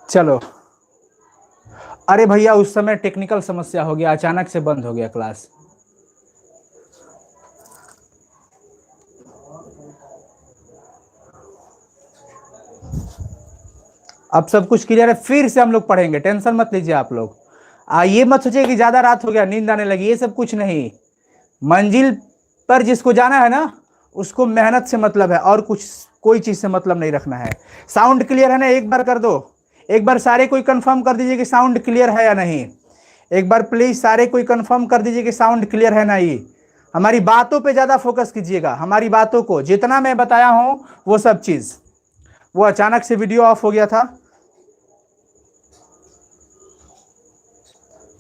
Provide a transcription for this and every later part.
चलो, अरे भैया उस समय टेक्निकल समस्या हो गया, अचानक से बंद हो गया क्लास। अब सब कुछ क्लियर है, फिर से हम लोग पढ़ेंगे, टेंशन मत लीजिए आप लोग। ये मत सोचिए कि ज्यादा रात हो गया नींद आने लगी, ये सब कुछ नहीं। मंजिल पर जिसको जाना है ना, उसको मेहनत से मतलब है, और कुछ कोई चीज से मतलब नहीं रखना है। साउंड क्लियर है ना? एक बार कर दो, एक बार सारे कोई कंफर्म कर दीजिए कि साउंड क्लियर है या नहीं। एक बार प्लीज सारे कोई कंफर्म कर दीजिए कि साउंड क्लियर है ना। ये हमारी बातों पे ज्यादा फोकस कीजिएगा, हमारी बातों को, जितना मैं बताया हूं वो सब चीज। वो अचानक से वीडियो ऑफ हो गया था।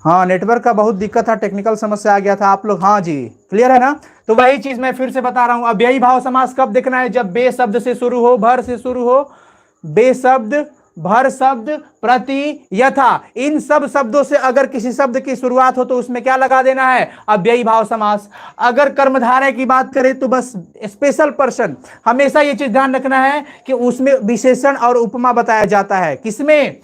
हाँ, नेटवर्क का बहुत दिक्कत था, टेक्निकल समस्या आ गया था आप लोग। हाँ जी, क्लियर है ना? तो वही चीज मैं फिर से बता रहा हूं। अव्ययी भाव समास कब देखना है? जब बे शब्द से शुरू हो, भर से शुरू हो। बे शब्द, भर शब्द, प्रति, यथा, इन सब शब्दों से अगर किसी शब्द की शुरुआत हो तो उसमें क्या लगा देना है? अव्ययी भाव समास। अगर कर्मधारय की बात करें तो बस स्पेशल पर्सन, हमेशा ये चीज ध्यान रखना है कि उसमें विशेषण और उपमा बताया जाता है। किसमें?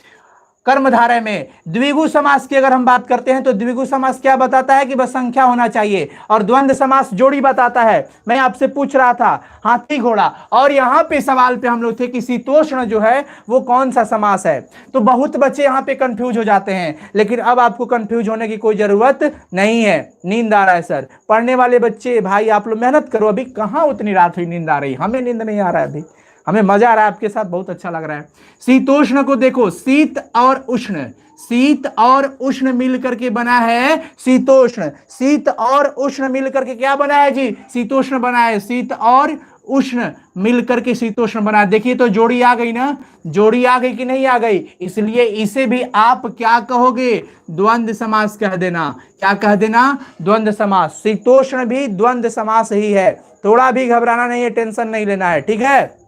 कर्मधारय में। द्विगु समास की अगर हम बात करते हैं तो द्विगु समास क्या बताता है? कि बस संख्या होना चाहिए। और द्वंद्व समास जोड़ी बताता है। मैं आपसे पूछ रहा था हाथी घोड़ा, और यहां पे सवाल पे हम लोग थे कि शीतोष्ण जो है वो कौन सा समास है। तो बहुत बच्चे यहां पे कंफ्यूज हो जाते हैं, लेकिन अब आपको कंफ्यूज होने की कोई जरूरत नहीं है। नींद आ रहा है सर, पढ़ने वाले बच्चे भाई आप लोग मेहनत करो। अभी कहां उतनी रात हुई नींद आ रही? हमें नींद नहीं आ रहा है अभी, हमें मजा आ रहा है आपके साथ, बहुत अच्छा लग रहा है। शीतोष्ण को देखो, शीत और उष्ण, शीत और उष्ण मिल करके बना है शीतोष्ण। शीत और उष्ण मिल करके क्या बना है जी? शीतोष्ण बना है। शीत और उष्ण मिल करके शीतोष्ण बना है। देखिए तो जोड़ी आ गई ना? जोड़ी आ गई कि नहीं आ गई? इसलिए इसे भी आप क्या कहोगे? द्वंद्व समास कह देना। क्या कह देना? द्वंद्व समास। शीतोष्ण भी द्वंद्व समास ही है, थोड़ा भी घबराना नहीं है, टेंशन नहीं लेना है, ठीक है?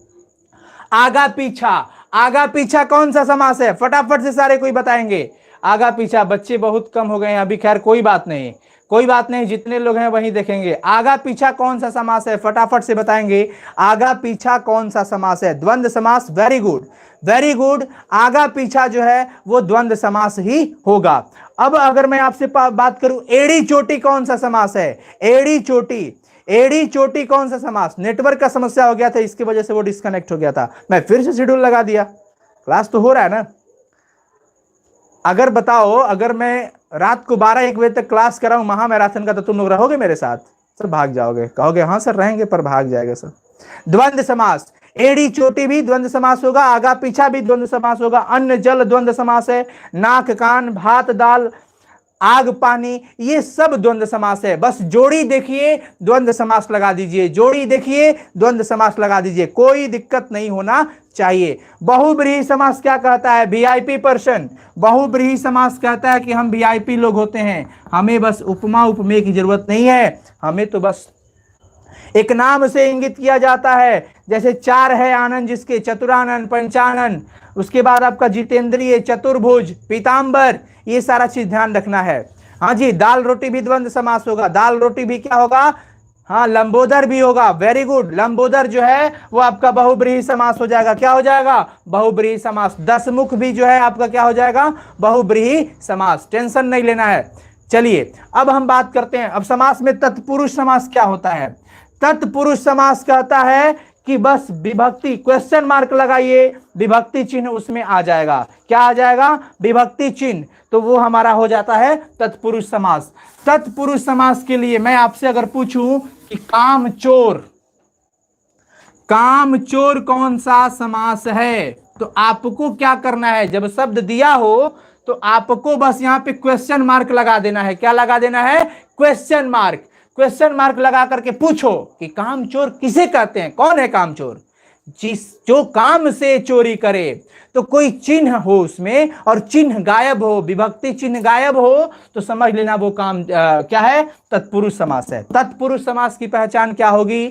आगा पीछा, आगा पीछा कौन सा समास है? फटाफट से सारे कोई बताएंगे। आगा पीछा, बच्चे बहुत कम हो गए हैं अभी, खैर कोई बात नहीं, कोई बात नहीं, जितने लोग हैं वही देखेंगे। आगा पीछा कौन सा समास है? फटाफट से बताएंगे। आगा पीछा कौन सा समास है? द्वंद्व समास। Very good, very good. आगा पीछा जो है वो द्वंद्व समास ही होगा। अब अगर मैं आपसे बात करूं, एड़ी चोटी कौन सा समास है? एड़ी चोटी, एड़ी चोटी कौन सा समास? नेटवर्क का समस्या हो गया था, इसकी वजह से वो डिस्कनेक्ट हो गया था। मैं फिर से शेड्यूल लगा दिया, क्लास तो हो रहा है ना। अगर बताओ, अगर मैं रात को 12-1 बजे तक क्लास कराऊं महामैराथन का, तो तुम लोग रहोगे मेरे साथ? सर भाग जाओगे, कहोगे हाँ सर रहेंगे, पर भाग जाएगा सर। द्वंद्व समास, एड़ी चोटी भी द्वंद्व समास होगा, आगा पीछा भी द्वंद्व समास होगा। अन्न जल द्वंद्व समास है। नाक कान, भात दाल, आग पानी, ये सब द्वंद्व समास है। बस जोड़ी देखिए द्वंद्व समास लगा दीजिए, जोड़ी देखिए द्वंद्व समास लगा दीजिए, कोई दिक्कत नहीं होना चाहिए। बहुब्रीहि समास क्या कहता है? VIP person. बहुब्रीहि समास कहता है कि हम वीआईपी लोग होते हैं, हमें बस उपमा उपमेय की जरूरत नहीं है, हमें तो बस एक नाम से इंगित किया जाता है। जैसे चार है आनंद जिसके, चतुरानन, पंचानन, उसके बाद आपका जितेंद्रिय, चतुर्भुज, पीतांबर, ये सारा चीज ध्यान रखना है। हाँ जी, दाल रोटी भी द्वंद्व समास होगा। दाल रोटी भी क्या होगा? हाँ, लंबोदर भी होगा। वेरी गुड, लंबोदर जो है वो आपका बहुब्रीहि समास हो जाएगा। क्या हो जाएगा? बहुब्रीहि समास। दसमुख भी जो है आपका क्या हो जाएगा? बहुब्रीहि समास। टेंशन नहीं लेना है। चलिए अब हम बात करते हैं, अब समास में तत्पुरुष समास क्या होता है? तत्पुरुष समास कहता है कि बस विभक्ति, क्वेश्चन मार्क लगाइए, विभक्ति चिन्ह उसमें आ जाएगा। क्या आ जाएगा? विभक्ति चिन्ह, तो वो हमारा हो जाता है तत्पुरुष समास। तत्पुरुष समास के लिए मैं आपसे अगर पूछूं कि कामचोर, कामचोर कौन सा समास है, तो आपको क्या करना है? जब शब्द दिया हो तो आपको बस यहां पे क्वेश्चन मार्क लगा देना है। क्या लगा देना है? Question mark. क्वेश्चन मार्क लगा करके पूछो कि कामचोर किसे कहते हैं? कौन है कामचोर? जो काम से चोरी करे। तो कोई चिन्ह हो उसमें और चिन्ह गायब हो, विभक्ति चिन्ह गायब हो, तो समझ लेना वो काम क्या है? तत्पुरुष समास है। तत्पुरुष समास की पहचान क्या होगी?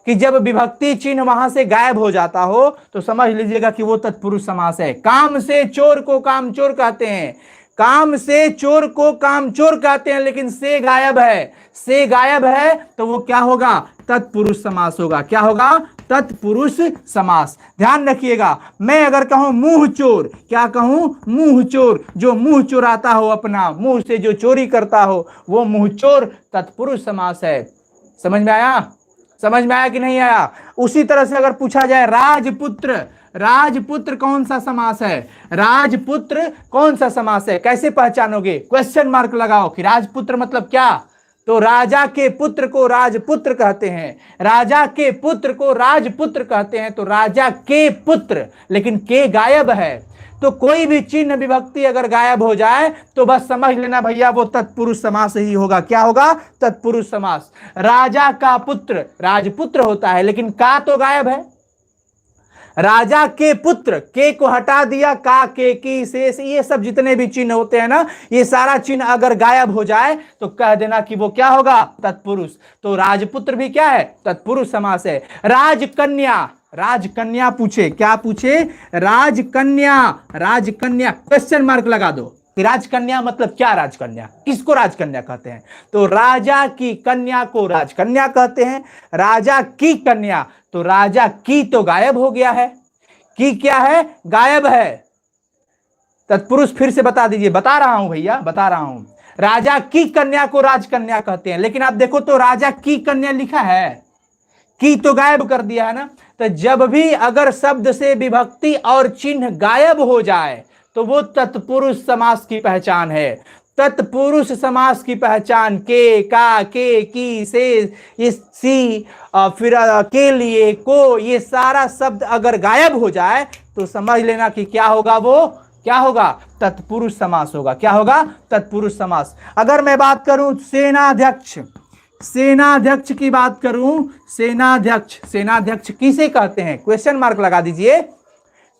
कि जब विभक्ति चिन्ह वहां से गायब हो जाता हो तो समझ लीजिएगा कि वो तत्पुरुष समास है। काम से चोर को कामचोर कहते हैं, काम से चोर को कामचोर कहते हैं, लेकिन से गायब है, से गायब है, तो वो क्या होगा? तत्पुरुष समास होगा। क्या होगा? तत्पुरुष समास। ध्यान रखिएगा, मैं अगर कहूं मुंह चोर, क्या कहूं? मुंह चोर। जो मुंह चुराता हो, अपना मुंह से जो चोरी करता हो, वो मुंह चोर तत्पुरुष समास है। समझ में आया? समझ में आया कि नहीं आया? उसी तरह से अगर पूछा जाए राजपुत्र, राजपुत्र कौन सा समास है? राजपुत्र कौन सा समास है? कैसे पहचानोगे? क्वेश्चन मार्क लगाओ कि राजपुत्र मतलब क्या। तो राजा के पुत्र को राजपुत्र कहते हैं, राजा के पुत्र को राजपुत्र कहते हैं। तो राजा के पुत्र, लेकिन के गायब है, तो कोई भी चिन्ह विभक्ति अगर गायब हो जाए तो बस समझ लेना भैया वो तत्पुरुष समास ही होगा। क्या होगा? तत्पुरुष समास। राजा का पुत्र राजपुत्र होता है, लेकिन का तो गायब है। राजा के पुत्र, के को हटा दिया, का, के, की, शेष, ये सब जितने भी चिन्ह होते हैं ना, ये सारा चिन्ह अगर गायब हो जाए तो कह देना कि वो क्या होगा? तत्पुरुष। तो राजपुत्र भी क्या है? तत्पुरुष समास है। राजकन्या, राजकन्या पूछे, क्या पूछे? राजकन्या, राजकन्या क्वेश्चन मार्क लगा दो कि राजकन्या मतलब क्या? राजकन्या किसको राजकन्या कहते हैं? तो राजा की कन्या को राजकन्या कहते हैं। राजा की कन्या, तो राजा की तो गायब हो गया है, की क्या है? गायब है। तत्पुरुष फिर से बता दीजिए, बता रहा हूं भैया, बता रहा हूं। राजा की कन्या को राजकन्या कहते हैं, लेकिन आप देखो तो राजा की कन्या लिखा है, की तो गायब कर दिया है ना। तो जब भी अगर शब्द से विभक्ति और चिन्ह गायब हो जाए तो वो तत्पुरुष समास की पहचान है। तत्पुरुष समास की पहचान के, का, के, की, से, इस, सी, फिर के लिए, को, ये सारा शब्द अगर गायब हो जाए तो समझ लेना कि क्या होगा? वो क्या होगा? तत्पुरुष समास होगा। क्या होगा? तत्पुरुष समास। अगर मैं बात करूं सेनाध्यक्ष, सेनाध्यक्ष की बात करूं, सेनाध्यक्ष, सेनाध्यक्ष किसे कहते हैं? क्वेश्चन मार्क लगा दीजिए,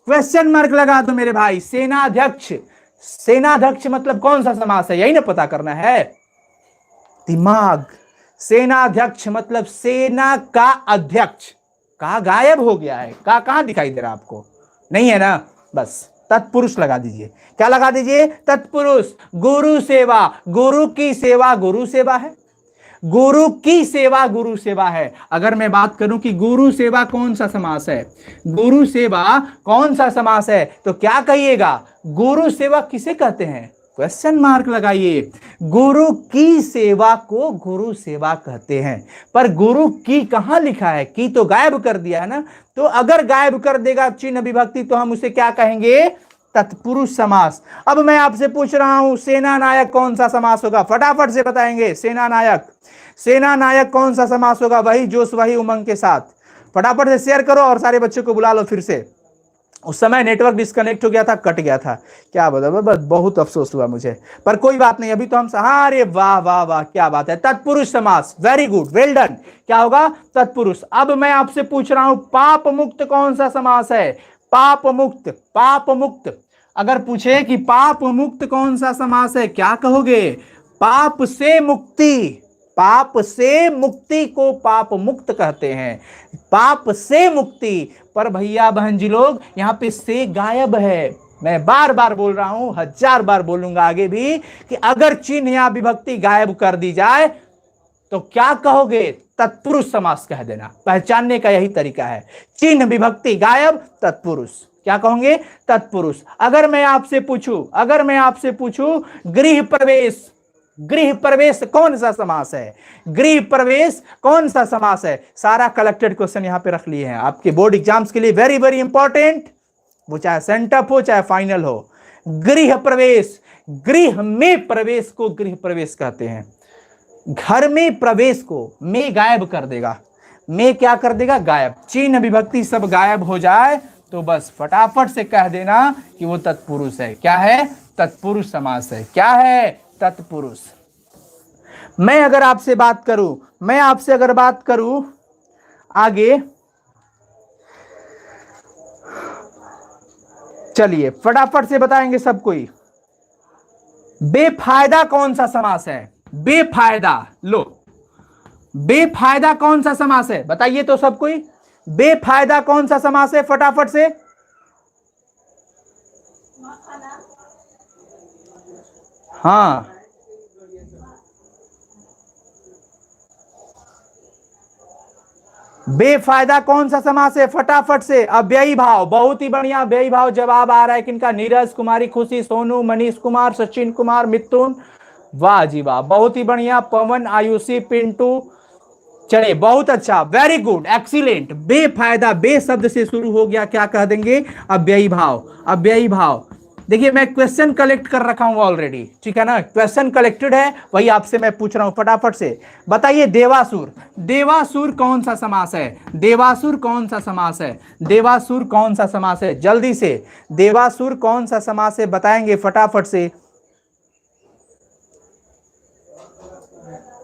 क्वेश्चन मार्क लगा दो मेरे भाई। सेनाध्यक्ष, सेनाध्यक्ष मतलब कौन सा समास है? यही ना पता करना है, दिमाग। सेनाध्यक्ष मतलब सेना का अध्यक्ष। कहा गायब हो गया है, कहा कहां दिखाई दे रहा है आपको? नहीं है ना? बस तत्पुरुष लगा दीजिए। क्या लगा दीजिए? तत्पुरुष। गुरु सेवा, गुरु की सेवा गुरु सेवा है, गुरु की सेवा गुरु सेवा है। अगर मैं बात करूं कि गुरु सेवा कौन सा समास है, गुरु सेवा कौन सा समास है, तो क्या कहिएगा? गुरु सेवा किसे कहते हैं? क्वेश्चन मार्क लगाइए। गुरु की सेवा को गुरु सेवा कहते हैं, पर गुरु की कहां लिखा है? की तो गायब कर दिया है ना। तो अगर गायब कर देगा चिन्ह विभक्ति तो हम उसे क्या कहेंगे? तत्पुरुष समास। अब मैं आपसे पूछ रहा हूं सेना नायक कौन सा समास होगा? फटाफट से बताएंगे। सेना नायक, सेना नायक कौन सा समास होगा? वही जोश वही उमंग के साथ। फटाफट से शेयर करो और सारे बच्चों को बुला लो फिर से। उस समय नेटवर्क डिस्कनेक्ट हो गया था, कट गया था, क्या बता, बहुत अफसोस हुआ मुझे, पर कोई बात नहीं। अभी तो हम, हाँ, अरे वाह वाह वाह, क्या बात है, तत्पुरुष समास, वेरी गुड, वेल डन। क्या होगा? तत्पुरुष। अब मैं आपसे पूछ रहा हूं पाप मुक्त कौन सा समास है? पाप मुक्त, पाप मुक्त अगर पूछे कि पाप मुक्त कौन सा समास है, क्या कहोगे? पाप से मुक्ति, पाप से मुक्ति को पाप मुक्त कहते हैं, पाप से मुक्ति। पर भैया बहन जी लोग, यहां पे से गायब है। मैं बार बार बोल रहा हूं, 1000 बार बोलूंगा आगे भी, कि अगर चिन्ह या विभक्ति गायब कर दी जाए तो क्या कहोगे? तत्पुरुष समास कह देना। पहचानने का यही तरीका है, चिन्ह विभक्ति गायब, तत्पुरुष। क्या कहोगे? तत्पुरुष। अगर मैं आपसे पूछूं, अगर मैं आपसे पूछूं गृह प्रवेश, गृह प्रवेश कौन सा समास है? गृह प्रवेश कौन सा समास है? सारा कलेक्टेड क्वेश्चन यहां पे रख लिए हैं आपके बोर्ड एग्जाम्स के लिए, वेरी वेरी इंपॉर्टेंट, वो चाहे सेंटअप हो चाहे फाइनल हो। गृह प्रवेश, गृह में प्रवेश को गृह प्रवेश कहते हैं। घर में प्रवेश को में गायब कर देगा, में क्या कर देगा? गायब। चिन्ह विभक्ति सब गायब हो जाए तो बस फटाफट से कह देना कि वो तत्पुरुष है। क्या है? तत्पुरुष समास है। क्या है? तत्पुरुष। मैं अगर आपसे बात करूं, मैं आपसे अगर बात करूं आगे, चलिए फटाफट से बताएंगे सब कोई। बेफायदा कौन सा समास है? बेफायदा, लो, बेफायदा कौन सा समास है? बताइए तो सब कोई, बेफायदा कौन सा समास है? फटाफट से। हाँ, बेफायदा कौन सा समास है? फटाफट से। अव्ययी भाव, बहुत ही बढ़िया। अव्ययी भाव जवाब आ रहा है किनका? नीरज, कुमारी खुशी, सोनू, मनीष कुमार, सचिन कुमार, मिथुन। वाह जी वाह, बहुत ही बढ़िया। पवन, आयुषी, पिंटू। चलिए बहुत अच्छा, वेरी गुड, एक्सीलेंट। बेफायदा, बे शब्द से शुरू हो गया, क्या कह देंगे? अव्ययी भाव। अव्ययी भाव। देखिए मैं क्वेश्चन कलेक्ट कर रखा हूं ऑलरेडी, ठीक है ना? क्वेश्चन कलेक्टेड है, वही आपसे मैं पूछ रहा हूं फटाफट से। बताइए देवासुर। देवासुर कौन सा समास है? देवासुर कौन सा समास है? देवासुर कौन सा समास है? जल्दी से, देवासुर कौन सा समास है बताएंगे फटाफट से।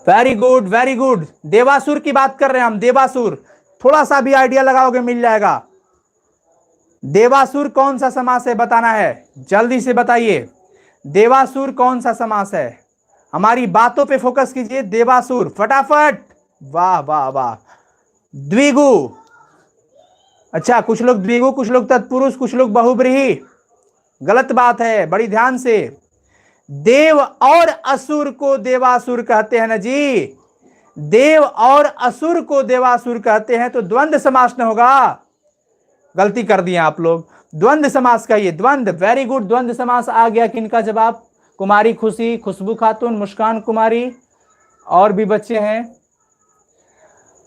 Very good, very good. देवासुर की बात कर रहे हैं हम, देवासुर। थोड़ा सा भी आइडिया लगाओगे मिल जाएगा। देवासुर कौन सा समास है बताना है, जल्दी से बताइए। देवासुर कौन सा समास है? हमारी बातों पे फोकस कीजिए। देवासुर, फटाफट। वाह वाह वाह। द्विगु। अच्छा, कुछ लोग द्विगु, कुछ लोग तत्पुरुष, कुछ लोग बहुब्रीहि। गलत बात है, बड़ी ध्यान से। देव और असुर को देवासुर कहते हैं ना जी। देव और असुर को देवासुर कहते हैं, तो द्वंद्व समास न होगा। गलती कर दिए आप लोग, द्वंद्व समास का ये द्वंद्व। वेरी गुड, द्वंद्व समास आ गया। किनका जवाब? कुमारी खुशी, खुशबू खातून, मुस्कान कुमारी, और भी बच्चे हैं।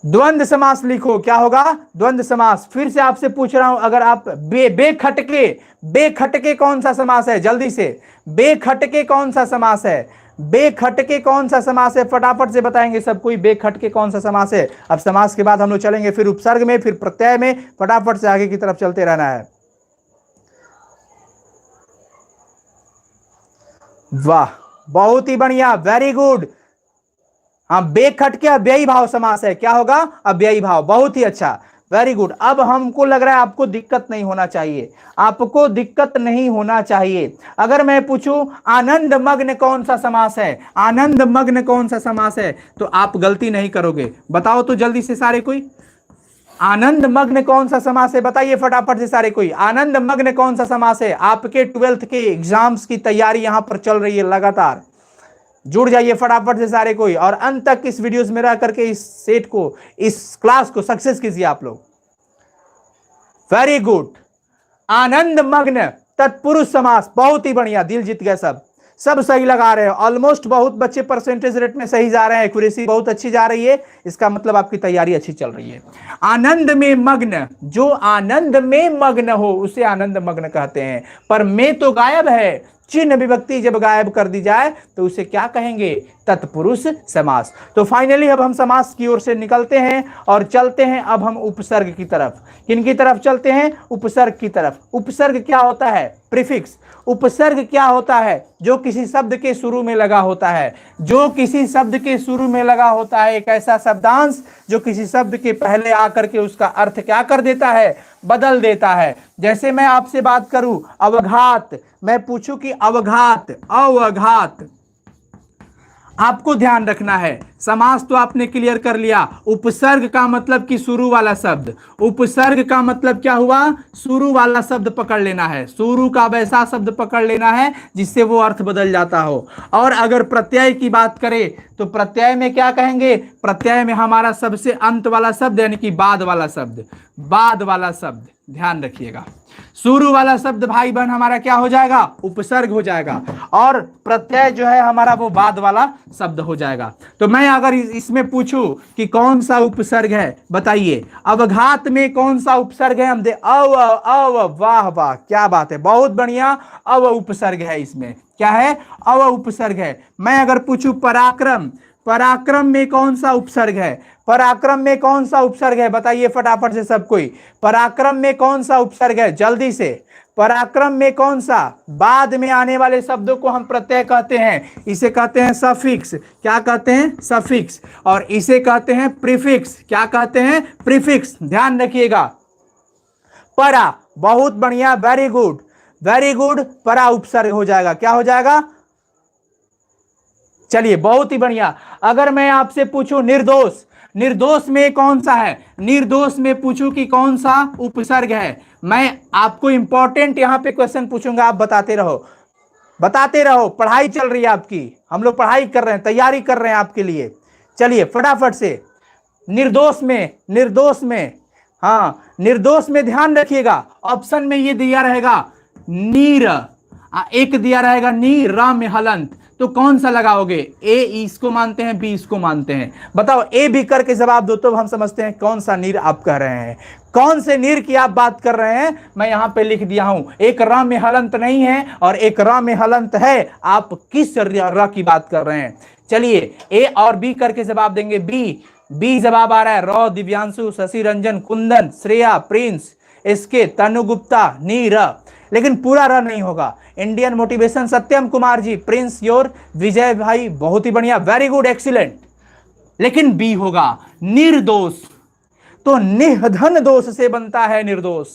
द्वंद्व समास लिखो, क्या होगा? द्वंद्व समास। फिर से आपसे पूछ रहा हूं, अगर आप बेखटके, बेखटके कौन सा समास है? जल्दी से, बेखटके कौन सा समास है? बेखटके कौन सा समास है? फटाफट से बताएंगे सब कोई, बेखटके कौन सा समास है? अब समास के बाद हम लोग चलेंगे फिर उपसर्ग में, फिर प्रत्यय में। फटाफट से आगे की तरफ चलते रहना है। वाह, बहुत ही बढ़िया, वेरी गुड। हाँ, बेखटके अव्ययी भाव समास है, क्या होगा? अव्ययी भाव। बहुत ही अच्छा, वेरी गुड। अब हमको लग रहा है आपको दिक्कत नहीं होना चाहिए, आपको दिक्कत नहीं होना चाहिए। अगर मैं पूछूं आनंद मग्न कौन सा समास है? आनंद मग्न कौन सा समास है? तो आप गलती नहीं करोगे, बताओ तो जल्दी से सारे कोई। आनंद मग्न कौन सा समास है? बताइए फटाफट से सारे कोई। आनंद मग्न कौन सा समास है? आपके 12th के एग्जाम्स की तैयारी यहां पर चल रही है लगातार, जुड़ जाइए फटाफट से सारे कोई, और अंत तक इस वीडियोस में रह करके इस सेट को, इस क्लास को सक्सेस कीजिए आप लोग। Very good. आनंद मग्न तत्पुरुष समास, बहुत ही बढ़िया, दिल जीत गए सब। सब सही लगा रहे हो ऑलमोस्ट, बहुत बच्चे परसेंटेज रेट में सही जा रहे हैं, एक्यूरेसी बहुत अच्छी जा रही है, इसका मतलब आपकी तैयारी अच्छी चल रही है। आनंद में मग्न, जो आनंद में मग्न हो उसे आनंद मग्न कहते हैं। पर में तो गायब है, चिन्ह विभक्ति जब गायब कर दी जाए तो उसे क्या कहेंगे? तत्पुरुष समास। तो फाइनली अब हम समास की ओर से निकलते हैं और चलते हैं अब हम उपसर्ग की तरफ। किन की तरफ चलते हैं? उपसर्ग की तरफ। उपसर्ग क्या होता है? प्रीफिक्स। उपसर्ग क्या होता है? जो किसी शब्द के शुरू में लगा होता है, जो किसी शब्द के शुरू में लगा होता है, एक ऐसा शब्दांश जो किसी शब्द के पहले आकर के उसका अर्थ क्या कर देता है? बदल देता है। जैसे मैं आपसे बात करूं अवघात, मैं पूछूं कि अवघात, अवघात, आपको ध्यान रखना है। समास तो आपने क्लियर कर लिया। उपसर्ग का मतलब कि शुरू वाला शब्द। उपसर्ग का मतलब क्या हुआ? शुरू वाला शब्द पकड़ लेना है, शुरू का वैसा शब्द पकड़ लेना है जिससे वो अर्थ बदल जाता हो। और अगर प्रत्यय की बात करें तो प्रत्यय में क्या कहेंगे? प्रत्यय में हमारा सबसे अंत वाला शब्द यानी कि बाद वाला शब्द, बाद वाला शब्द, ध्यान रखिएगा। शुरू वाला शब्द भाई बहन हमारा क्या हो जाएगा? उपसर्ग हो जाएगा, और प्रत्यय जो है हमारा वो बाद वाला शब्द हो जाएगा। तो मैं अगर इसमें पूछूं कि कौन सा उपसर्ग है, बताइए। अवघात में कौन सा उपसर्ग है? हम दे अव, अव, वाह वाह, क्या बात है, बहुत बढ़िया। अव उपसर्ग है इसमें, क्या है? अव उपसर्ग है। मैं अगर पूछूं पराक्रम, पराक्रम में कौन सा उपसर्ग है? पराक्रम में कौन सा उपसर्ग है? बताइए फटाफट से सब कोई। पराक्रम में कौन सा उपसर्ग है? जल्दी से। पराक्रम में कौन सा? बाद में आने वाले शब्दों को हम प्रत्यय कहते हैं, इसे कहते हैं सफिक्स। क्या कहते हैं? सफिक्स। और इसे कहते हैं प्रीफिक्स। क्या कहते हैं? प्रीफिक्स। ध्यान रखिएगा। परा, बहुत बढ़िया, वेरी गुड, वेरी गुड। परा उपसर्ग हो जाएगा, क्या हो जाएगा? चलिए बहुत ही बढ़िया। अगर मैं आपसे पूछूं निर्दोष, निर्दोष में कौन सा है? निर्दोष में पूछूं कि कौन सा उपसर्ग है? मैं आपको इंपॉर्टेंट यहां पे क्वेश्चन पूछूंगा, आप बताते रहो, बताते रहो। पढ़ाई चल रही है आपकी, हम लोग पढ़ाई कर रहे हैं, तैयारी कर रहे हैं आपके लिए। चलिए फटाफट से। निर्दोष में, निर्दोष में, हाँ निर्दोष में ध्यान रखिएगा, ऑप्शन में ये दिया रहेगा नीर, एक दिया रहेगा नीर रा में हलंत, तो कौन सा लगाओगे? ए इसको मानते हैं, बी इसको मानते हैं, बताओ। ए बी करके जवाब दो तो हम समझते हैं कौन सा नीर आप कह रहे हैं, कौन से नीर की आप बात कर रहे हैं। मैं यहां पे लिख दिया हूं, एक रा में हलंत नहीं है और एक रा में हलंत है, आप किस रा की बात कर रहे हैं? चलिए ए और बी करके जवाब देंगे। बी जवाब आ रहा है रॉ, दिव्यांशु, शशि रंजन, कुंदन, श्रेया, प्रिंस, इसके तनु गुप्ता, नीर, लेकिन पूरा र नहीं होगा। Indian motivation Satyam Kumar ji, Prince your, Vijay भाई बहुत ही बढ़िया, वेरी गुड, एक्सीलेंट, लेकिन बी होगा निर्दोष। तो निधन दोष से बनता है निर्दोष,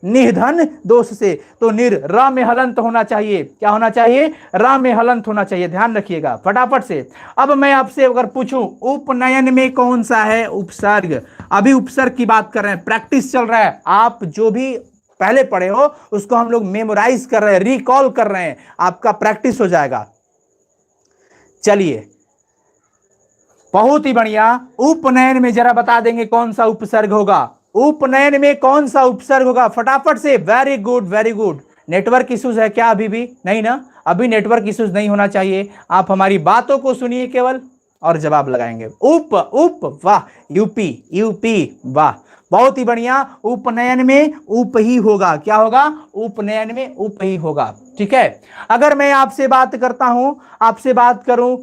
निधन दोष से, तो निर रा में हलंत होना चाहिए, क्या होना चाहिए? रा में हलंत होना चाहिए, ध्यान रखिएगा फटाफट से। अब मैं आपसे अगर पूछूं उपनयन में कौन सा है उपसर्ग, अभी उपसर्ग की बात कर रहे हैं, प्रैक्टिस चल रहा है, आप जो भी पहले पढ़े हो उसको हम लोग मेमोराइज कर रहे हैं, रिकॉल कर रहे हैं, आपका प्रैक्टिस हो जाएगा। चलिए बहुत ही बढ़िया, उपनयन में जरा बता देंगे कौन सा उपसर्ग होगा, उपनयन में कौन सा उपसर्ग होगा फटाफट से। Very good very good. Network issues है क्या? अभी भी नहीं ना, अभी नेटवर्क इश्यूज नहीं होना चाहिए, आप हमारी बातों को सुनिए केवल और जवाब लगाएंगे। उप, वाह, यूपी, वाह, बहुत ही बढ़िया। उपनयन में उप ही होगा, क्या होगा? उपनयन में उप ही होगा, ठीक है। अगर मैं आपसे बात करता हूं, आपसे बात करूं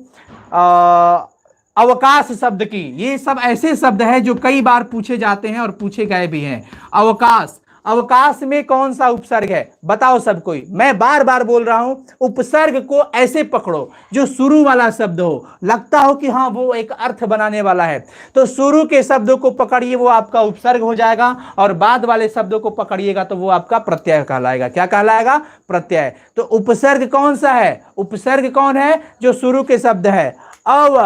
अवकाश शब्द की, ये सब ऐसे शब्द है जो कई बार पूछे जाते हैं और पूछे गए भी हैं। अवकाश, अवकाश में कौन सा उपसर्ग है बताओ सब कोई। मैं बार बार बोल रहा हूं, उपसर्ग को ऐसे पकड़ो जो शुरू वाला शब्द हो, लगता हो कि हाँ वो एक अर्थ बनाने वाला है, तो शुरू के शब्दों को पकड़िए, वो आपका उपसर्ग हो जाएगा, और बाद वाले शब्दों को पकड़िएगा तो वो आपका प्रत्यय कहलाएगा। क्या कहलाएगा? प्रत्यय। तो उपसर्ग कौन सा है? उपसर्ग कौन है? जो शुरू के शब्द है। अव,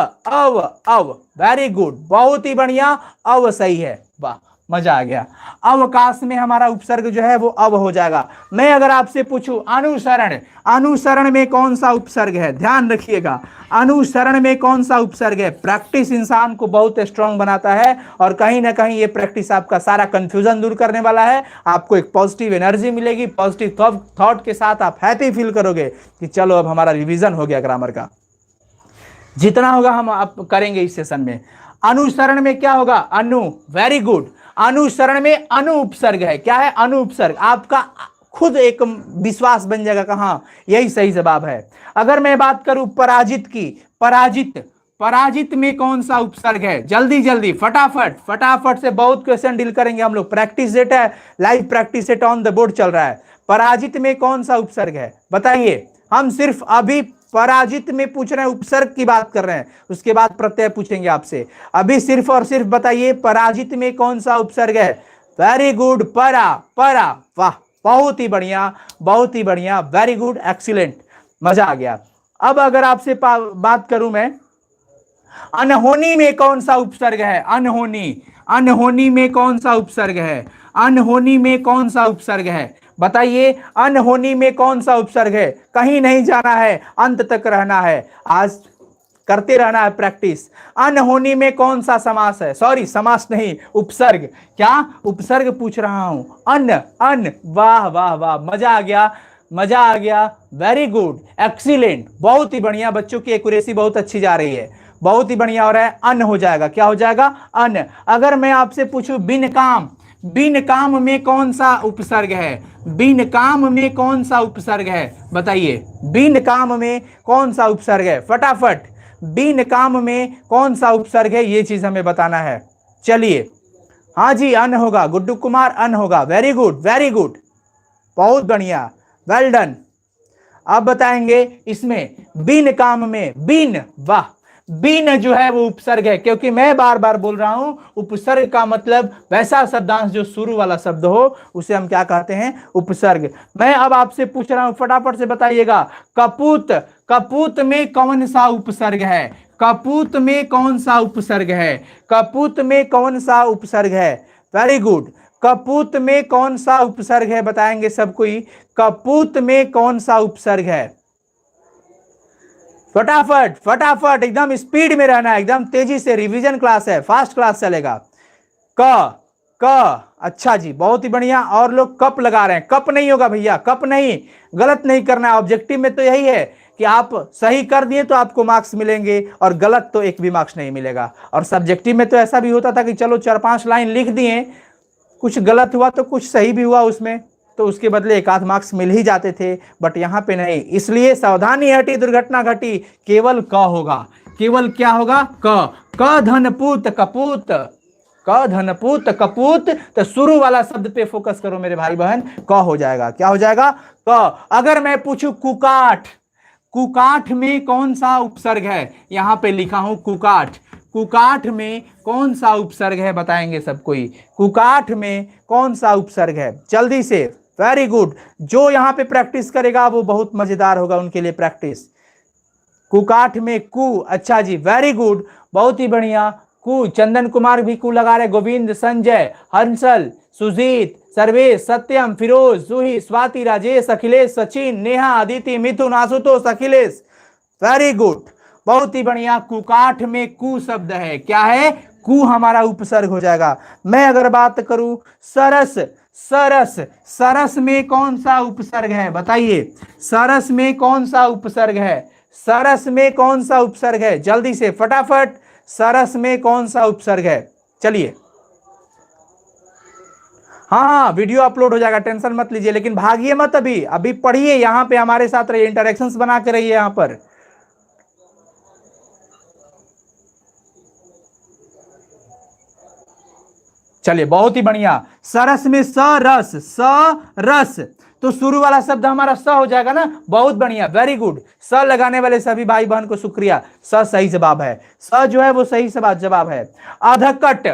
वेरी गुड, बहुत ही बढ़िया, अव सही है, वाह मजा आ गया। अवकाश में हमारा उपसर्ग जो है वो अव हो जाएगा। मैं अगर आपसे पूछूं अनुसरण, अनुसरण में कौन सा उपसर्ग है? ध्यान रखिएगा, अनुसरण में कौन सा उपसर्ग है? प्रैक्टिस इंसान को बहुत स्ट्रांग बनाता है, और कहीं ना कहीं ये प्रैक्टिस आपका सारा कंफ्यूजन दूर करने वाला है, आपको एक पॉजिटिव एनर्जी मिलेगी, पॉजिटिव थॉट के साथ आप हैप्पी फील करोगे कि चलो अब हमारा रिविजन हो गया ग्रामर का। जितना होगा हम आप करेंगे इस सेशन में। अनुसरण में क्या होगा? अनु, वेरी गुड। अनुसरण में अनु उपसर्ग है, क्या है? अनु उपसर्ग। आपका खुद एक विश्वास बन जाएगा कि हाँ यही सही जवाब है। अगर मैं बात करूं पराजित की, पराजित, पराजित में कौन सा उपसर्ग है? जल्दी जल्दी फटाफट से, बहुत क्वेश्चन डील करेंगे हम लोग, प्रैक्टिस सेट है, live practice set on the board चल रहा है। पराजित में कौन सा उपसर्ग है बताइए? हम सिर्फ अभी पराजित में पूछ रहे हैं, उपसर्ग की बात कर रहे हैं, उसके बाद प्रत्यय पूछेंगे आपसे। अभी सिर्फ और सिर्फ बताइए पराजित में कौन सा उपसर्ग है? वेरी गुड, परा, वाह बहुत ही बढ़िया, वेरी गुड, एक्सीलेंट, मजा आ गया। अब अगर आपसे बात करूं मैं, अनहोनी में कौन सा उपसर्ग है? अनहोनी में कौन सा उपसर्ग है? अनहोनी में कौन सा उपसर्ग है बताइए? अनहोनी में कौन सा उपसर्ग है? कहीं नहीं जाना है, अंत तक रहना है, आज करते रहना है प्रैक्टिस। अनहोनी में कौन सा समास है? सॉरी समास नहीं, उपसर्ग। क्या उपसर्ग पूछ रहा हूं? अन, वाह वाह वाह, मजा आ गया, वेरी गुड, एक्सीलेंट, बहुत ही बढ़िया। बच्चों की एक्यूरेसी बहुत अच्छी जा रही है, बहुत ही बढ़िया हो रहा है। अन हो जाएगा, क्या हो जाएगा? अन। अगर मैं आपसे पूछूं बिन काम, बिन काम में कौन सा उपसर्ग है? बिन काम में कौन सा उपसर्ग है बताइए? बिन काम में कौन सा उपसर्ग है? फटाफट, बिन काम में कौन सा उपसर्ग है, ये चीज हमें बताना है। चलिए, हाँ जी, अन होगा, गुड्डू कुमार अन होगा, वेरी गुड, बहुत बढ़िया, वेल डन। अब बताएंगे इसमें बिन काम में, बिन, वाह, बिन जो है वो उपसर्ग है, क्योंकि मैं बार बार बोल रहा हूं उपसर्ग का मतलब वैसा शब्दांश जो शुरू वाला शब्द हो उसे हम क्या कहते हैं? उपसर्ग। मैं अब आपसे पूछ रहा हूं, फटाफट से बताइएगा, कपूत, कपूत में कौन सा उपसर्ग है? कपूत में कौन सा उपसर्ग है? कपूत में कौन सा उपसर्ग है? वेरी गुड, कपूत में कौन सा उपसर्ग है बताएंगे सब कोई? कपूत में कौन सा उपसर्ग है? फटाफट फटाफट, एकदम स्पीड में रहना है, एकदम तेजी से। रिवीजन क्लास है, फास्ट क्लास चलेगा। क क, अच्छा जी, बहुत ही बढ़िया। और लोग कप लगा रहे हैं, कप नहीं होगा भैया, कप नहीं, गलत नहीं करना है। ऑब्जेक्टिव में तो यही है कि आप सही कर दिए तो आपको मार्क्स मिलेंगे, और गलत तो एक भी मार्क्स नहीं मिलेगा। और सब्जेक्टिव में तो ऐसा भी होता था कि चलो 4-5 लाइन लिख दिए, कुछ गलत हुआ तो कुछ सही भी हुआ उसमें, तो उसके बदले एक आध मार्क्स मिल ही जाते थे। बट यहाँ पे नहीं, इसलिए सावधानी हटी दुर्घटना घटी, केवल क होगा। केवल क्या होगा? क धनपूत कपूत, क धनपूत कपूत। तो शुरू वाला शब्द पे फोकस करो मेरे भाई बहन, क हो जाएगा। क्या हो जाएगा? क। अगर मैं पूछूं कुकाठ, कुकाठ में कौन सा उपसर्ग है? यहां पे लिखा हूं कुकाठ। कुकाठ में कौन सा उपसर्ग है बताएंगे सब कोई? कुकाठ में कौन सा उपसर्ग है? जल्दी से, वेरी गुड। जो यहां पे प्रैक्टिस करेगा वो बहुत मजेदार होगा उनके लिए प्रैक्टिस। कुकाठ में कु, अच्छा जी, वेरी गुड, बहुत ही बढ़िया। कु, चंदन कुमार भी कु लगा रहे, गोविंद, संजय, हंसल, सुजीत, सर्वेश, सत्यम, फिरोज, जूही, स्वाति, राजेश, अखिलेश, सचिन, नेहा, अदिति, मिथुन, आशुतोष, अखिलेश, वेरी गुड, बहुत ही बढ़िया। कुकाठ में कु शब्द है, क्या है? कु हमारा उपसर्ग हो जाएगा। मैं अगर बात करूं सरस, सरस, सरस में कौन सा उपसर्ग है बताइए? सरस में कौन सा उपसर्ग है? सरस में कौन सा उपसर्ग है? जल्दी से फटाफट, सरस में कौन सा उपसर्ग है? चलिए, हाँ हाँ, वीडियो अपलोड हो जाएगा, टेंशन मत लीजिए, लेकिन भागिए मत, अभी अभी पढ़िए, यहां पे हमारे साथ रहिए, इंटरेक्शंस बना के रहिए यहां पर। चलिए, बहुत ही बढ़िया। सरस में सरस, सरस, तो शुरू वाला शब्द हमारा स हो जाएगा ना। बहुत बढ़िया, वेरी गुड। स लगाने वाले सभी भाई बहन को शुक्रिया। स सही जवाब है, स जो है वो सही जवाब है। अधकट,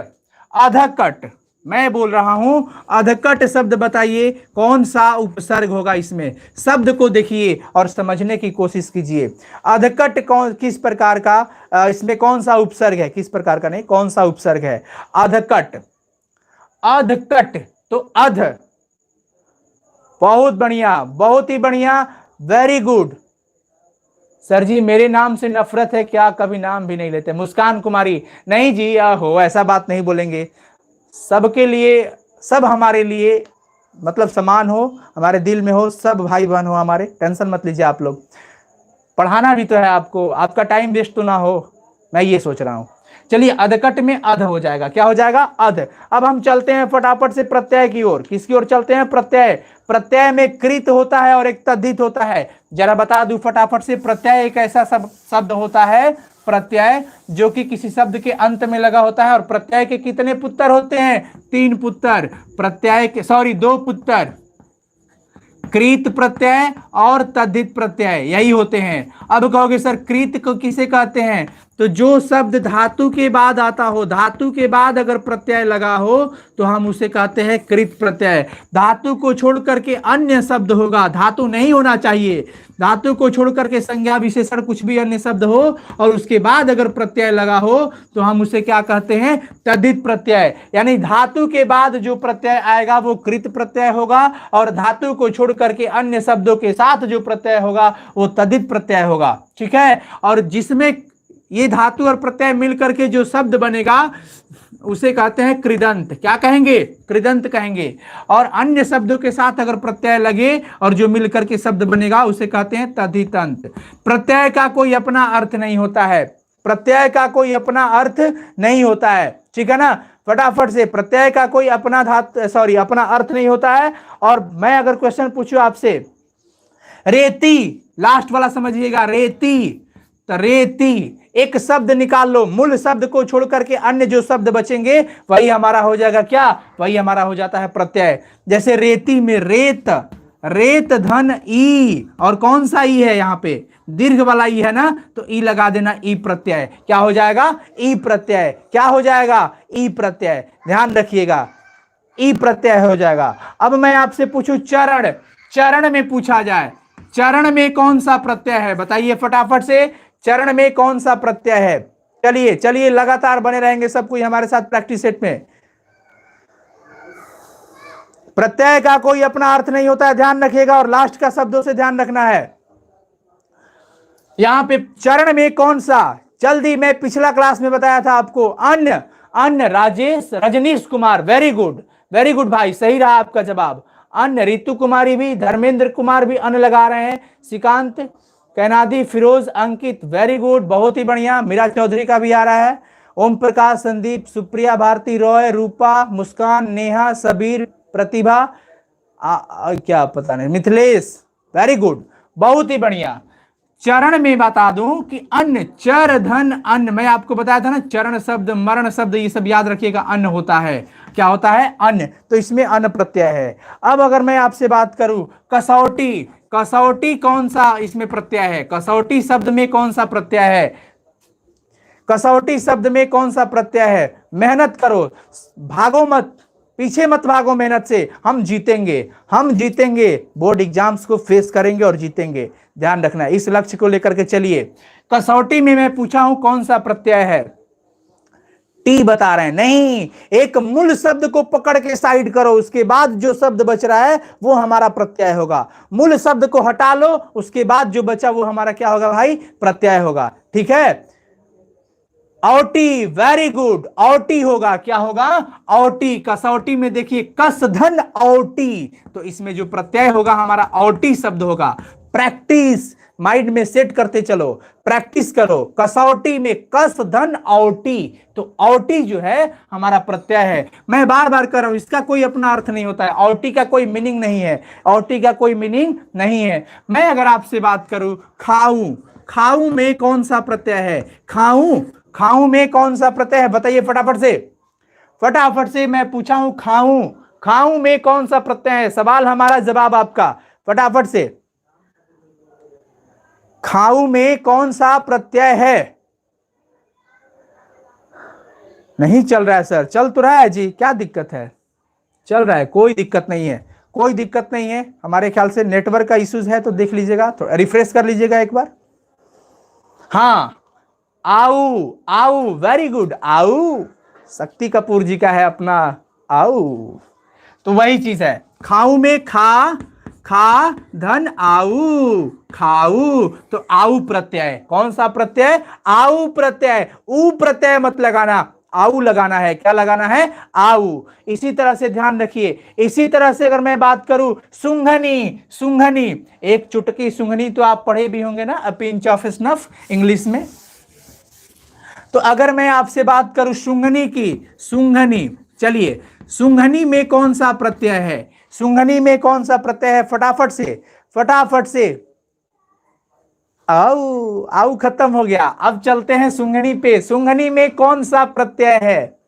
अधकट, मैं बोल रहा हूं अधकट शब्द बताइए कौन सा उपसर्ग होगा इसमें? शब्द को देखिए और समझने की कोशिश कीजिए। अधकट कौन, किस प्रकार का, इसमें कौन सा उपसर्ग है? किस प्रकार का नहीं, कौन सा उपसर्ग है? अधकट, अधकट, तो अध, बहुत बढ़िया, बहुत ही बढ़िया, वेरी गुड। सर जी मेरे नाम से नफरत है क्या? कभी नाम भी नहीं लेते। मुस्कान कुमारी, नहीं जी, हो ऐसा बात नहीं बोलेंगे। सबके लिए, सब हमारे लिए मतलब समान हो, हमारे दिल में हो, सब भाई बहन हो हमारे, टेंशन मत लीजिए आप लोग। पढ़ाना भी तो है आपको, आपका टाइम वेस्ट तो ना हो, मैं ये सोच रहा हूं। चलिए, अधकट में अध हो जाएगा, क्या हो जाएगा? अध। अब हम चलते हैं फटाफट से प्रत्यय की ओर। किसकी ओर चलते हैं? प्रत्यय। प्रत्यय में कृत होता है और एक तद्धित होता है। जरा बता दूं फटाफट से, प्रत्यय एक ऐसा शब्द होता है, प्रत्यय जो कि किसी शब्द के अंत में लगा होता है। और प्रत्यय के कितने पुत्र होते हैं? 3 पुत्र। प्रत्यय के, सॉरी, 2 पुत्र, कृत प्रत्यय और तद्धित प्रत्यय, यही होते हैं। अब कहोगे सर कृत को किसे कहते हैं? तो जो शब्द धातु के बाद आता हो, धातु के बाद अगर प्रत्यय लगा हो तो हम उसे कहते हैं कृत प्रत्यय। धातु को छोड़ करके अन्य शब्द होगा, धातु नहीं होना चाहिए, धातु को छोड़ करके संज्ञा विशेषण कुछ भी अन्य शब्द हो और उसके बाद अगर प्रत्यय लगा हो तो हम उसे क्या कहते हैं? तद्धित प्रत्यय। यानी धातु के बाद जो प्रत्यय आएगा वो कृत प्रत्यय होगा, और धातु को छोड़ करके अन्य शब्दों के साथ जो प्रत्यय होगा वो तद्धित प्रत्यय होगा। ठीक है? और जिसमें ये धातु और प्रत्यय मिलकर के जो शब्द बनेगा उसे कहते हैं कृदंत। क्या कहेंगे? कृदंत कहेंगे। और अन्य शब्दों के साथ अगर प्रत्यय लगे और जो मिलकर के शब्द बनेगा उसे कहते हैं तद्धितांत। प्रत्यय का कोई अपना अर्थ नहीं होता है, प्रत्यय का कोई अपना अर्थ नहीं होता है। ठीक है ना? फटाफट से, प्रत्यय का कोई अपना अपना अर्थ नहीं होता है। और मैं अगर क्वेश्चन पूछूं आपसे, रेती, लास्ट वाला समझिएगा, रेती, तो रेती एक शब्द निकाल लो, मूल शब्द को छोड़ करके अन्य जो शब्द बचेंगे वही हमारा हो जाएगा क्या? वही हमारा हो जाता है प्रत्यय। जैसे रेती में रेत, रेत धन ई, और कौन सा ई है यहाँ पे? दीर्घ वाला ई है ना, तो ई लगा देना, ई प्रत्यय। क्या हो जाएगा? ई प्रत्यय। क्या हो जाएगा? ई प्रत्यय। ध्यान रखिएगा, ई प्रत्यय हो जाएगा। अब मैं आपसे पूछूं चरण, चरण में पूछा जाए, चरण में कौन सा प्रत्यय है बताइए फटाफट से? चरण में कौन सा प्रत्यय है? चलिए चलिए, लगातार बने रहेंगे सब कोई हमारे साथ प्रैक्टिस सेट में। प्रत्यय का कोई अपना अर्थ नहीं होता है, ध्यान रखिएगा, और लास्ट का शब्दों से ध्यान रखना है। यहां पे चरण में कौन सा, जल्दी, मैं पिछला क्लास में बताया था आपको, अन्न, अन्न, राजेश, रजनीश कुमार, वेरी गुड भाई, सही रहा आपका जवाब, अन्न। रितु कुमारी भी, धर्मेंद्र कुमार भी अन्न लगा रहे हैं, श्रीकांत, कैनादी, फिरोज, अंकित, वेरी गुड, बहुत ही बढ़िया, मीरा चौधरी का भी आ रहा है, ओम प्रकाश, संदीप, सुप्रिया भारती, रॉय, रूपा, मुस्कान, नेहा, सबीर, प्रतिभा, क्या पता नहीं, मिथिलेश, वेरी गुड, बहुत ही बढ़िया। चरण में बता दूं कि अन्न, चर धन अन्न, मैं आपको बताया था ना, चरण शब्द, मरण शब्द, ये सब याद रखिएगा, अन्न होता है, क्या होता है, अन्न, तो इसमें अन्न प्रत्यय है। अब अगर मैं आपसे बात करूं कसौटी, कसौटी कौन सा इसमें प्रत्यय है, कसौटी शब्द में कौन सा प्रत्यय है, कसौटी शब्द में कौन सा प्रत्यय है, मेहनत करो, भागो मत, पीछे मत भागो मेहनत से, हम जीतेंगे, बोर्ड एग्जाम्स को फेस करेंगे और जीतेंगे, ध्यान रखना, इस लक्ष्य को लेकर के चलिए। कसौटी में मैं पूछा हूं कौन सा प्रत्यय है, टी बता रहे हैं, नहीं, एक मूल शब्द को पकड़ के साइड करो, उसके बाद जो शब्द बच रहा है वो हमारा प्रत्यय होगा, मूल शब्द को हटा लो, उसके बाद जो बचा वो हमारा क्या होगा भाई, प्रत्यय होगा, ठीक है। औटी, वेरी गुड, औटी होगा, क्या होगा, औटी, कसौटी में देखिए कस धन औटी, तो इसमें जो प्रत्यय होगा हमारा औटी शब्द होगा। प्रैक्टिस, माइंड में सेट करते चलो, प्रैक्टिस करो, कसौटी में कस धन औटी, तो औटी जो है हमारा प्रत्यय है। मैं बार बार कर रहा हूं, इसका कोई अपना अर्थ नहीं होता है, औटी का कोई मीनिंग नहीं है, औटी का कोई मीनिंग नहीं है। मैं अगर आपसे बात करूं खाऊं, खाऊं में कौन सा प्रत्यय है, खाऊं में कौन सा प्रत्यय है, बताइए फटाफट से मैं पूछा हूं, खाऊं में कौन सा प्रत्यय है, सवाल हमारा, जवाब आपका, फटाफट से, खाऊं में कौन सा प्रत्यय है, नहीं चल रहा है सर, चल तो रहा है जी, क्या दिक्कत है, चल रहा है, कोई दिक्कत नहीं है, हमारे ख्याल से नेटवर्क का इश्यूज है, तो देख लीजिएगा, थोड़ा रिफ्रेश कर लीजिएगा एक बार। हाँ, आऊ, वेरी गुड, आऊ, शक्ति कपूर जी का है अपना आऊ, तो वही चीज है, खाऊ में खा धन आऊ, खाऊ, तो आऊ प्रत्यय, कौन सा प्रत्यय, आऊ प्रत्यय, ऊ प्रत्यय मत लगाना, आऊ लगाना है, क्या लगाना है, आऊ। इसी तरह से ध्यान रखिए, इसी तरह से अगर मैं बात करूं सूंघनी, एक चुटकी सूंघनी, तो आप पढ़े भी होंगे ना, a pinch of snuff English में, तो अगर मैं आपसे बात करूं सूंघनी की, सूंघनी, चलिए, सूंघनी में कौन सा प्रत्यय है, सूंघनी में कौन सा प्रत्यय है, फटाफट से, आऊ खत्म हो गया, अब चलते हैं सूंघनी पे, सूंघनी में कौन सा प्रत्यय है,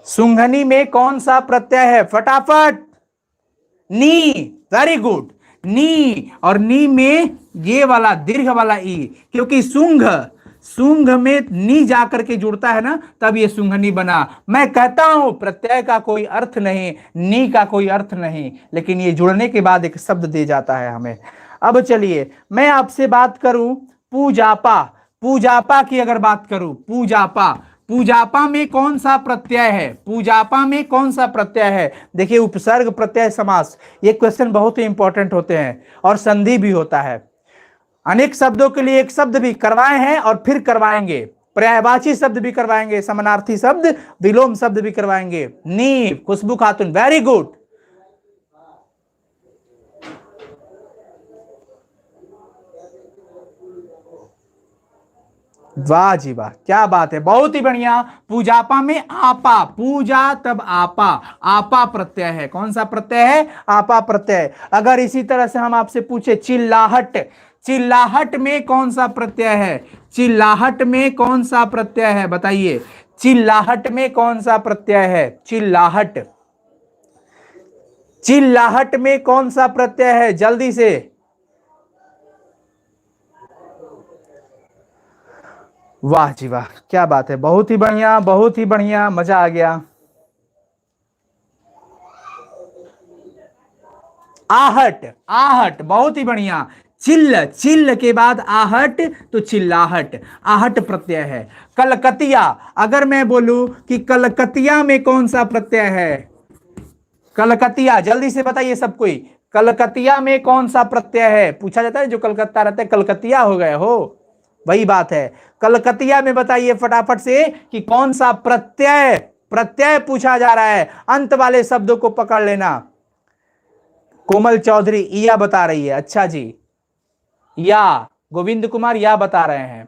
सूंघनी में कौन सा प्रत्यय है, फटाफट, नी, वेरी गुड, नी, और नी में ये वाला दीर्घ वाला ई, क्योंकि सूंघ में नी जाकर के जुड़ता है ना, तब ये सूंघनी बना। मैं कहता हूं प्रत्यय का कोई अर्थ नहीं, नी का कोई अर्थ नहीं, लेकिन ये जुड़ने के बाद एक शब्द दे जाता है हमें। अब चलिए मैं आपसे बात करूं पूजापा की, अगर बात करूं पूजापा में कौन सा प्रत्यय है, पूजापा में कौन सा प्रत्यय है, देखिए उपसर्ग प्रत्यय समास, ये क्वेश्चन बहुत ही इंपॉर्टेंट होते हैं, और संधि भी होता है, अनेक शब्दों के लिए एक शब्द भी करवाए हैं और फिर करवाएंगे, पर्यायवाची शब्द भी करवाएंगे, समानार्थी शब्द, विलोम शब्द भी करवाएंगे। नी, खुशबू खातून, वेरी गुड, वाह जी वाह, क्या बात है, बहुत ही बढ़िया। पूजापा में आपा, पूजा तब आपा प्रत्यय है, कौन सा प्रत्यय है, आपा प्रत्यय। अगर इसी तरह से हम आपसे पूछे चिल्लाहट में कौन सा प्रत्यय है, चिल्लाहट में कौन सा प्रत्यय है, बताइए, चिल्लाहट में कौन सा प्रत्यय है, चिल्लाहट में कौन सा प्रत्यय है, जल्दी से, वाह जी वाह, क्या बात है, बहुत ही बढ़िया, मजा आ गया। आहट, बहुत ही बढ़िया, चिल्ल के बाद आहट, तो चिल्लाहट, आहट प्रत्यय है। कलकतिया, अगर मैं बोलूं कि कलकतिया में कौन सा प्रत्यय है, कलकतिया, जल्दी से बताइए सब कोई, कलकतिया में कौन सा प्रत्यय है? पूछा जाता है जो कलकत्ता रहता है कलकतिया हो गए हो, वही बात है। कलकतिया में बताइए फटाफट से कि कौन सा प्रत्यय, प्रत्यय पूछा जा रहा है, अंत वाले शब्दों को पकड़ लेना। कोमल चौधरी इया बता रही है, अच्छा जी, या गोविंद कुमार या बता रहे हैं,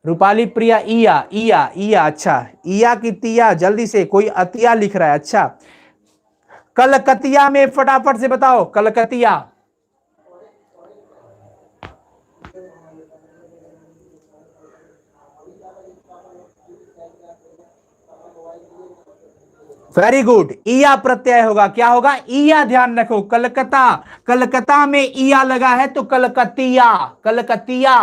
रूपाली प्रिया इया इया इया, अच्छा इया की तिया, जल्दी से कोई अतिया लिख रहा है, अच्छा। कलकतिया में फटाफट से बताओ, कलकतिया, वेरी गुड, ईया प्रत्यय होगा, क्या होगा? ईया, ध्यान रखो, कलकत्ता, कलकत्ता में ईया लगा है तो कलकतिया, कलकतिया,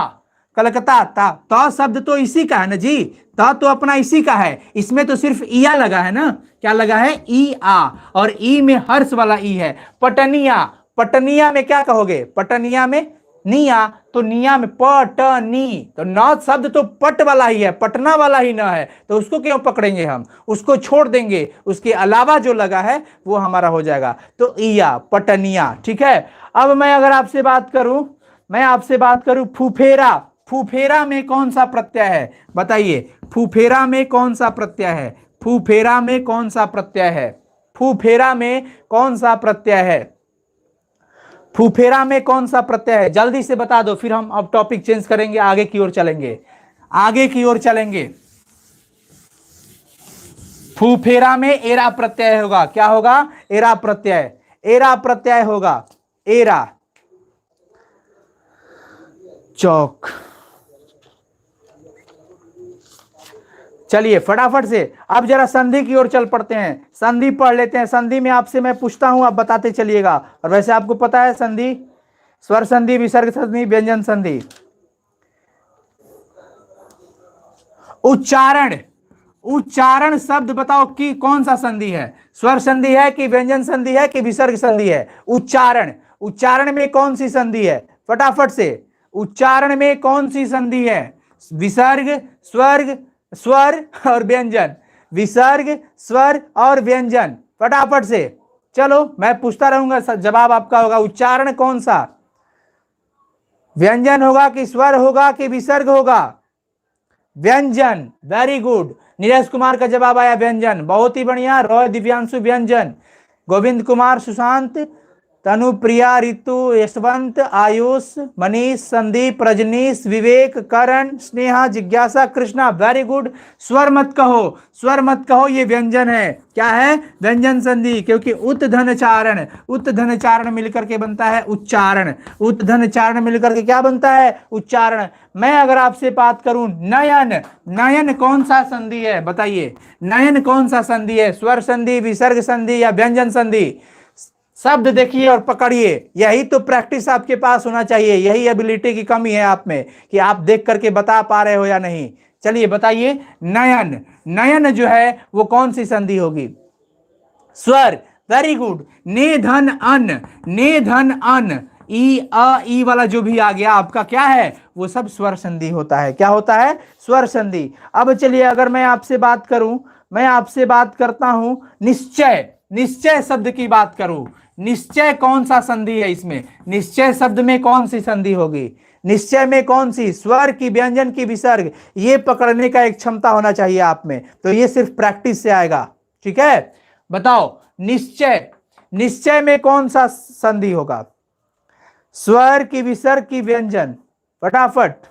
कलकत्ता, ता तो शब्द तो इसी का है ना जी, ता तो अपना इसी का है, इसमें तो सिर्फ ईया लगा है ना, क्या लगा है? ई आ, और ई में हर्ष वाला ई है। पटनिया, पटनिया में क्या कहोगे? पटनिया में निया, तो निया में पटनी, तो न शब्द तो पट वाला ही है, पटना वाला ही न है, तो उसको क्यों पकड़ेंगे हम, उसको छोड़ देंगे, उसके अलावा जो लगा है वो हमारा हो जाएगा, तो ईया, पटनिया, ठीक है। अब मैं अगर आपसे बात करूं, मैं आपसे बात करूं फुफेरा, फुफेरा में कौन सा प्रत्यय है? बताइए, फुफेरा में कौन सा प्रत्यय है? फुफेरा में कौन सा प्रत्यय है? फुफेरा में कौन सा प्रत्यय है? फुफेरा में कौन सा प्रत्यय है? जल्दी से बता दो, फिर हम अब टॉपिक चेंज करेंगे, आगे की ओर चलेंगे, आगे की ओर चलेंगे। फुफेरा में एरा प्रत्यय होगा, क्या होगा? एरा प्रत्यय, एरा प्रत्यय होगा, एरा, चौक। चलिए फटाफट से अब जरा संधि की ओर चल पड़ते हैं, संधि पढ़ लेते हैं। संधि में आपसे मैं पूछता हूं, आप बताते चलिएगा, और वैसे आपको पता है संधि, स्वर संधि, विसर्ग संधि, व्यंजन संधि। उच्चारण, उच्चारण शब्द बताओ कि कौन सा संधि है? स्वर संधि है कि व्यंजन संधि है कि विसर्ग संधि है? उच्चारण, उच्चारण में कौन सी संधि है? फटाफट से, उच्चारण में कौन सी संधि है? विसर्ग, स्वर्ग, स्वर और व्यंजन, विसर्ग, स्वर और व्यंजन, फटाफट से चलो, मैं पूछता रहूंगा, जवाब आपका होगा। उच्चारण कौन सा? व्यंजन होगा कि स्वर होगा कि विसर्ग होगा? व्यंजन, वेरी गुड, नीरज कुमार का जवाब आया व्यंजन, बहुत ही बढ़िया। रॉय दिव्यांशु व्यंजन, गोविंद कुमार, सुशांत, तनुप्रिया, ऋतु, यशवंत, आयुष, मनीष, संदीप, रजनीश, विवेक, करण, स्नेहा, जिज्ञासा, कृष्णा, वेरी गुड। स्वर मत कहो, स्वर मत कहो, ये व्यंजन है, क्या है? व्यंजन संधि, क्योंकि उत धन चारण, उत धन चारण मिलकर के बनता है उच्चारण, उत धन चारण मिलकर के क्या बनता है? उच्चारण। मैं अगर आपसे बात करूं नयन, नयन कौन सा संधि है? बताइए, नयन कौन सा संधि है? स्वर संधि, विसर्ग संधि या व्यंजन संधि? शब्द देखिए और पकड़िए, यही तो प्रैक्टिस आपके पास होना चाहिए, यही एबिलिटी की कमी है आप में कि आप देख करके बता पा रहे हो या नहीं। चलिए बताइए, नयन, नयन जो है वो कौन सी संधि होगी? स्वर, वेरी गुड। ने धन अन, ने धन अन, ई अ ई वाला जो भी आ गया आपका क्या है? वो सब स्वर संधि होता है, क्या होता है? स्वर संधि। अब चलिए अगर मैं आपसे बात करूं, मैं आपसे बात करता हूं निश्चय, निश्चय शब्द की बात करूं, निश्चय कौन सा संधि है इसमें? निश्चय शब्द में कौन सी संधि होगी? निश्चय में कौन सी? स्वर की, व्यंजन की, विसर्ग? ये पकड़ने का एक क्षमता होना चाहिए आप में, तो ये सिर्फ प्रैक्टिस से आएगा, ठीक है। बताओ, निश्चय, निश्चय में कौन सा संधि होगा? स्वर की, विसर्ग की, व्यंजन? फटाफट।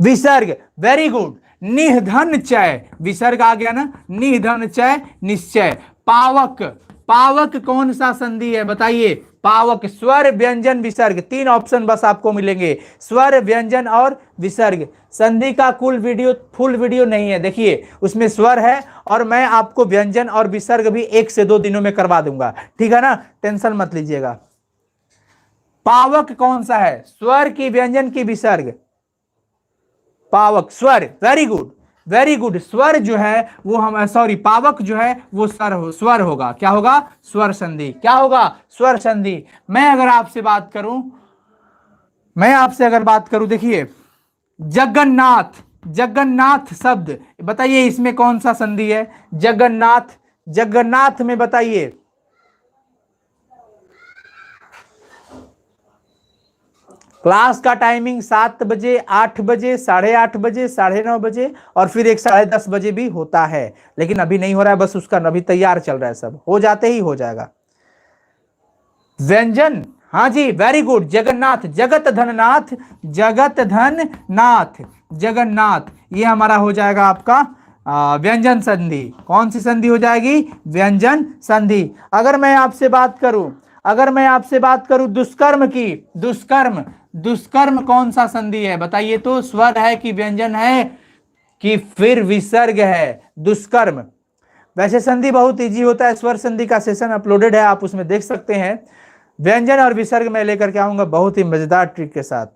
विसर्ग, वेरी गुड। निधन चय, विसर्ग आ गया ना, निधन चय, निश्चय। पावक, पावक कौन सा संधि है? बताइए, पावक, स्वर, व्यंजन, विसर्ग, तीन ऑप्शन बस आपको मिलेंगे, स्वर, व्यंजन और विसर्ग। संधि का कुल वीडियो, फुल वीडियो नहीं है, देखिए उसमें स्वर है, और मैं आपको व्यंजन और विसर्ग भी 1 से 2 दिनों में करवा दूंगा, ठीक है ना, टेंशन मत लीजिएगा। पावक कौन सा है? स्वर की, व्यंजन की, विसर्ग? पावक, स्वर, वेरी गुड, वेरी गुड। स्वर जो है वो हम, सॉरी, पावक जो है वो स्वर होगा, क्या होगा? स्वर संधि, क्या होगा? स्वर संधि। मैं अगर आपसे बात करूं, मैं आपसे अगर बात करूं, देखिए जगन्नाथ, जगन्नाथ शब्द बताइए, इसमें कौन सा संधि है? जगन्नाथ, जगन्नाथ में बताइए। क्लास का टाइमिंग 7 बजे, 8 बजे, 8:30 बजे, 9:30 बजे और फिर एक 10:30 बजे भी होता है, लेकिन अभी नहीं हो रहा है, बस उसका अभी तैयार चल रहा है, सब हो जाते ही हो जाएगा। व्यंजन, हाँ जी, वेरी गुड। जगन्नाथ, जगत धननाथ, जगत धन नाथ, जगन्नाथ, ये हमारा हो जाएगा आपका व्यंजन संधि। कौन सी संधि हो जाएगी? व्यंजन संधि। अगर मैं आपसे बात करूं, अगर मैं आपसे बात करूं दुष्कर्म की, दुष्कर्म, दुष्कर्म कौन सा संधि है बताइए तो? स्वर है कि व्यंजन है कि फिर विसर्ग है? दुष्कर्म। वैसे संधि बहुत इजी होता है, स्वर संधि का सेशन अपलोडेड है, आप उसमें देख सकते हैं। व्यंजन और विसर्ग मैं लेकर के आऊंगा बहुत ही मजेदार ट्रिक के साथ।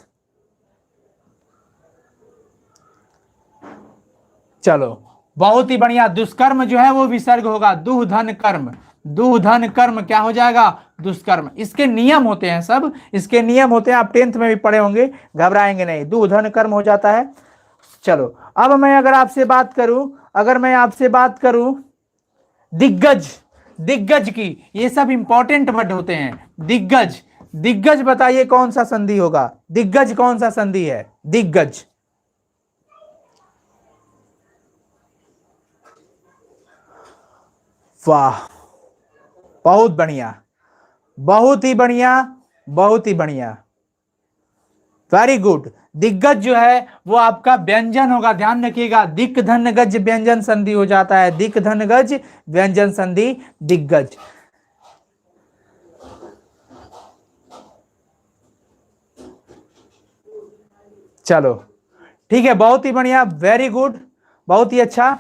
चलो, बहुत ही बढ़िया। दुष्कर्म जो है वो विसर्ग होगा, दुह धन कर्म, दुह धन कर्म क्या हो जाएगा? दुष्कर्म। इसके नियम होते हैं, सब इसके नियम होते हैं, आप 10th में भी पढ़े होंगे, घबराएंगे नहीं, दुह धन कर्म हो जाता है। चलो, अब मैं अगर आपसे बात करूं, अगर मैं आपसे बात करूं दिग्गज, दिग्गज की, ये सब इंपॉर्टेंट वर्ड होते हैं। दिग्गज, दिग्गज बताइए कौन सा संधि होगा? दिग्गज कौन सा संधि है? दिग्गज, वाह, बहुत बढ़िया, बहुत ही बढ़िया, बहुत ही बढ़िया, वेरी गुड। दिग्गज जो है वो आपका व्यंजन होगा, ध्यान रखिएगा। दिक धन गज व्यंजन संधि हो जाता है, दिक धन गज व्यंजन संधि, दिग्गज। चलो ठीक है, बहुत ही बढ़िया, वेरी गुड, बहुत ही अच्छा।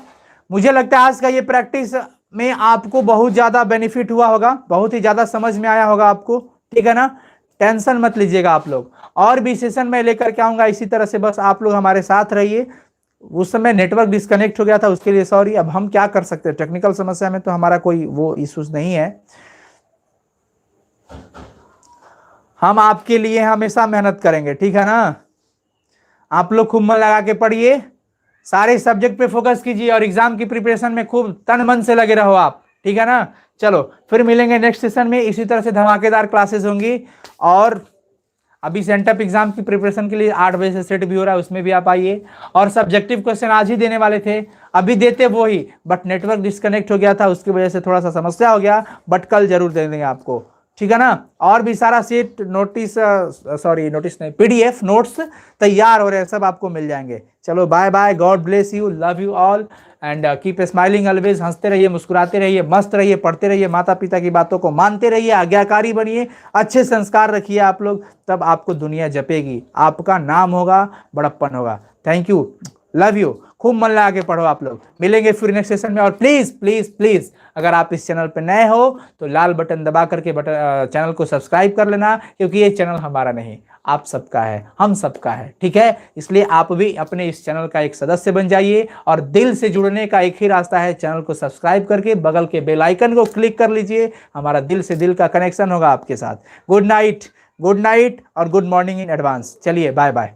मुझे लगता है आज का ये प्रैक्टिस में आपको बहुत ज्यादा बेनिफिट हुआ होगा, बहुत ही ज्यादा समझ में आया होगा आपको, ठीक है ना? टेंशन मत लीजिएगा आप लोग, और भी सेशन में लेकर के आऊंगा इसी तरह से, बस आप लोग हमारे साथ रहिए। उस समय नेटवर्क डिस्कनेक्ट हो गया था, उसके लिए सॉरी। अब हम क्या कर सकते हैं, टेक्निकल समस्या में तो हमारा कोई वो इश्यूज नहीं है, हम आपके लिए हमेशा मेहनत करेंगे, ठीक है ना? आप लोग खूब मन लगा के पढ़िए, सारे सब्जेक्ट पे फोकस कीजिए और एग्जाम की प्रिपरेशन में खूब तन मन से लगे रहो आप, ठीक है ना? चलो फिर मिलेंगे नेक्स्ट सेशन में, इसी तरह से धमाकेदार क्लासेस होंगी। और अभी सेंटअप एग्जाम की प्रिपरेशन के लिए 8 बजे से सेट भी हो रहा है, उसमें भी आप आइए। और सब्जेक्टिव क्वेश्चन आज ही देने वाले थे, अभी देते वो ही, बट नेटवर्क डिस्कनेक्ट हो गया था, उसकी वजह से थोड़ा सा समस्या हो गया, बट कल जरूर दे देंगे आपको, ठीक है ना? और भी सारा सीट नोटिस, सॉरी नोटिस नहीं, पीडीएफ नोट्स तैयार हो रहे हैं, सब आपको मिल जाएंगे। चलो bye bye, god bless you, love you all and keep smiling always. हंसते रहिए, मुस्कुराते रहिए, मस्त रहिए, पढ़ते रहिए, माता पिता की बातों को मानते रहिए, आज्ञाकारी बनिए, अच्छे संस्कार रखिए आप लोग, तब आपको दुनिया जपेगी, आपका नाम होगा, बड़प्पन होगा। थैंक यू, लव यू, खूब मन लगा के पढ़ो आप लोग। मिलेंगे फिर नेक्स्ट सेशन में। और प्लीज प्लीज प्लीज अगर आप इस चैनल पर नए हो तो लाल बटन दबा करके चैनल को सब्सक्राइब कर लेना, क्योंकि ये चैनल हमारा नहीं, आप सबका है, हम सबका है, ठीक है? इसलिए आप भी अपने इस चैनल का एक सदस्य बन जाइए, और दिल से जुड़ने का एक ही रास्ता है, चैनल को सब्सक्राइब करके बगल के बेल आइकन को क्लिक कर लीजिए, हमारा दिल से दिल का कनेक्शन होगा आपके साथ। गुड नाइट, गुड नाइट और गुड मॉर्निंग इन एडवांस। चलिए बाय बाय।